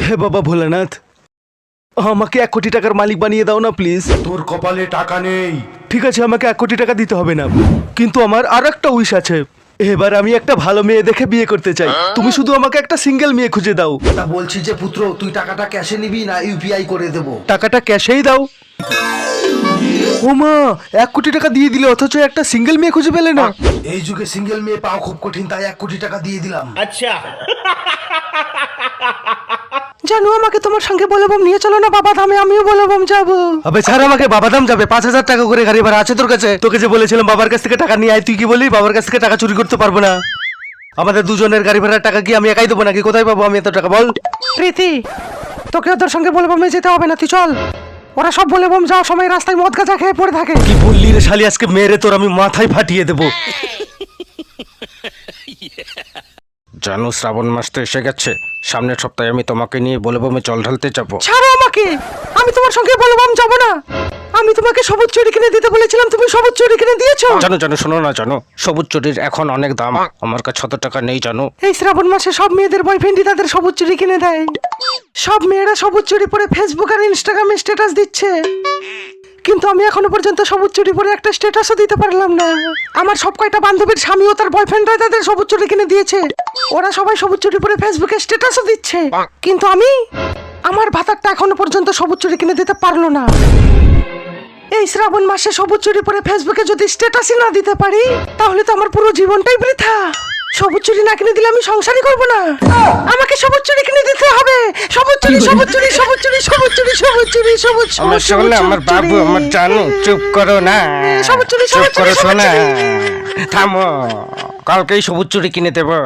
হে বাবা ভোলানাথ, আমাকে 1 কোটি টাকার মালিক বানিয়ে দাও না প্লিজ। তোর কপালে টাকা নেই। ঠিক আছে, আমাকে 1 কোটি টাকা দিতে হবে না, কিন্তু আমার আর একটা উইশ আছে। এবার আমি একটা ভালো মেয়ে দেখে বিয়ে করতে চাই। তুমি শুধু আমাকে একটা সিঙ্গেল মেয়ে খুঁজে দাও। তা বলছি যে পুত্র, তুই টাকাটা ক্যাশে নিবি না ইউপিআই করে দেবো? টাকাটা ক্যাশেই দাও। ও মা, 1 কোটি টাকা দিয়ে দিলে অথচ একটা সিঙ্গেল মেয়ে খুঁজে পেলে না। এই যুগে সিঙ্গেল মেয়ে পাওয়া খুব কঠিন, তাই 1 কোটি টাকা দিয়ে দিলাম। জানো, আমাকে তোমার সঙ্গে বলবম নিয়ে চলো না বাবা ধামে, আমিও বলবম যাবো। আবে ছাড়, আমাকে বাবাধাম যাবে। 5,000 টাকা করে গাড়ি ভাড়া আছে তোর কাছে? তোকে যে বলেছিলাম বাবার কাছ থেকে টাকা নিয়ে আয়, তুই কি বলি বাবার কাছ থেকে টাকা চুরি করতে পারবো না? আমাদের দুজনের গাড়ি ভাড়ার টাকা কি আমি একাই দেবো নাকি? কোথায় পাবো আমি এত টাকা বল? প্রীতি, তোকে ওদের সঙ্গে বলবমে যেতে হবে না, তুই চল। ওরা সব বলবম যাওয়ার সময় রাস্তায় মদ গাঁজা খেয়ে পড়ে থাকে। কি বললি রে শালি, আজকে মেরে তোর আমি মাথায় ফাটিয়ে দেবো। জানো, শ্রাবণ মাস তো এসে গেছে। সামনের সপ্তাহে আমি তোমাকে নিয়ে বলবমে জল ঢালতে যাবো। ছাড়ো আমাকে, আমি তোমার সঙ্গে বলবম যাবো না। আমি তোমাকে সবুজ চুড়ি কিনে দিতে বলেছিলাম, তুমি সবুজ চুড়ি কিনে দিয়েছো? জানো জানো, শোনো না, জানো সবুজ চুরির এখন অনেক দাম। আমার কাছে 100 টাকা নেই জানো। এই শ্রাবণ মাসে সব মেয়েদের বয়ফ্রেন্ডই তাদের সবুজ চুড়ি কিনে দেয়। সব মেয়েরা সবুজ চুড়ি পরে ফেসবুক আর ইনস্টাগ্রামে স্ট্যাটাস দিচ্ছে, কিন্তু আমি এখনো পর্যন্ত সবুজ চুড়ি পরে একটা স্ট্যাটাসও দিতে পারলাম না। আমার সব কয়টা বান্ধবীর স্বামী ও তার বয়ফ্রেন্ডরা তাদের সবুজ চুড়ি কিনে দিয়েছে, ওরা সবাই সবুজ চুড়ি পরে ফেসবুকে স্ট্যাটাসও দিচ্ছে, কিন্তু আমার ভাতারটা এখনো পর্যন্ত সবুজ চুড়ি কিনে দিতে পারলো না। এই শ্রাবণ মাসে সবুজ চুড়ি পরে ফেসবুকে যদি স্ট্যাটাসই না দিতে পারি, তাহলে তো আমার পুরো জীবনটাই বৃথা। সবুজ চুড়ি না কিনে দিলে আমি সংসারই করবো না। আমাকে সবুজ চুড়ি কিনে দিতে হবে। সবুজ চুড়ি, সবুজ চুড়ি, সবুজ চুড়ি, সবুজ চুড়ি, সবুজ চুড়ি, সবুজ আমার শোনা, আমার বাবু, আমার জানো, চুপ করো না, সবুজ চুড়ি, চুপ সবুজ করো চুড়ি, সবুজ শোনা, চুড়ি। থামো, কালকেই সবুজ চুড়ি কিনে দেবো।